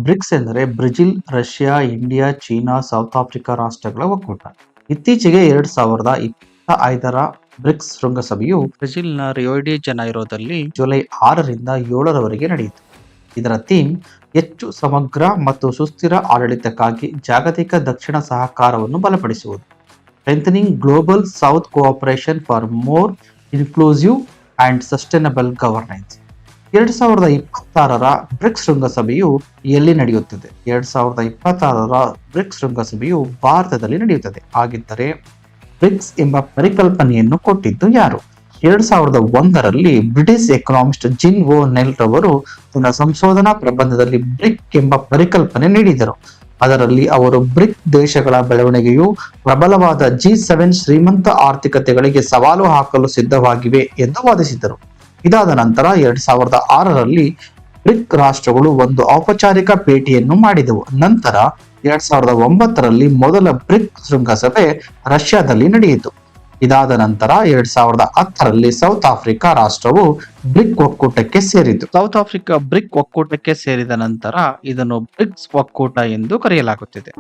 BRICS ಎಂದರೆ Brazil, Russia, India, China, south Africa ರಾಷ್ಟ್ರಗಳ ಒಕ್ಕೂಟ. ಇತ್ತೀಚೆಗೆ 2025ರ ಬ್ರಿಕ್ಸ್ ಶೃಂಗಸಭೆಯು ಬ್ರೆಜಿಲ್‌ನ ರಿಯೋ ಡಿ ಜನೈರೊದಲ್ಲಿ ಜುಲೈ 6ರಿಂದ 7ರವರೆಗೆ ನಡೆಯಿತು. ಇದರ ಥೀಮ್ ಹೆಚ್ಚು ಸಮಗ್ರ ಮತ್ತು ಸುಸ್ಥಿರ ಆಡಳಿತಕ್ಕಾಗಿ ಜಾಗತಿಕ ದಕ್ಷಿಣ ಸಹಕಾರವನ್ನು ಬಲಪಡಿಸುವುದು. Strengthening global south cooperation for more inclusive and sustainable governance. 2026ರ ಬ್ರಿಕ್ಸ್ ಶೃಂಗಸಭೆಯು ಎಲ್ಲಿ ನಡೆಯುತ್ತದೆ? 2026ರ ಬ್ರಿಕ್ಸ್ ಶೃಂಗಸಭೆಯು ಭಾರತದಲ್ಲಿ ನಡೆಯುತ್ತದೆ. ಹಾಗಿದ್ದರೆ ಬ್ರಿಕ್ಸ್ ಎಂಬ ಪರಿಕಲ್ಪನೆಯನ್ನು ಕೊಟ್ಟಿದ್ದು ಯಾರು? 2001ರಲ್ಲಿ ಬ್ರಿಟಿಷ್ ಎಕನಾಮಿಸ್ಟ್ ಜಿನ್ ಓ ನೆಲ್ ರವರು ತನ್ನ ಸಂಶೋಧನಾ ಪ್ರಬಂಧದಲ್ಲಿ ಬ್ರಿಕ್ ಎಂಬ ಪರಿಕಲ್ಪನೆ ನೀಡಿದರು. ಅದರಲ್ಲಿ ಅವರು ಬ್ರಿಕ್ ದೇಶಗಳ ಬೆಳವಣಿಗೆಯು ಪ್ರಬಲವಾದ G7 ಶ್ರೀಮಂತ ಆರ್ಥಿಕತೆಗಳಿಗೆ ಸವಾಲು ಹಾಕಲು ಸಿದ್ಧವಾಗಿವೆ ಎಂದು ವಾದಿಸಿದರು. ಇದಾದ ನಂತರ 2006ರಲ್ಲಿ ಬ್ರಿಕ್ ರಾಷ್ಟ್ರಗಳು ಒಂದು ಔಪಚಾರಿಕ ಭೇಟಿಯನ್ನು ಮಾಡಿದವು. ನಂತರ 2009ರಲ್ಲಿ ಮೊದಲ ಬ್ರಿಕ್ ಶೃಂಗಸಭೆ ರಷ್ಯಾದಲ್ಲಿ ನಡೆಯಿತು. ಇದಾದ ನಂತರ 2010ರಲ್ಲಿ ಸೌತ್ ಆಫ್ರಿಕಾ ರಾಷ್ಟ್ರವು ಬ್ರಿಕ್ ಒಕ್ಕೂಟಕ್ಕೆ ಸೇರಿತು. ಸೌತ್ ಆಫ್ರಿಕಾ ಬ್ರಿಕ್ ಒಕ್ಕೂಟಕ್ಕೆ ಸೇರಿದ ನಂತರ ಇದನ್ನು ಬ್ರಿಕ್ಸ್ ಒಕ್ಕೂಟ ಎಂದು ಕರೆಯಲಾಗುತ್ತಿದೆ.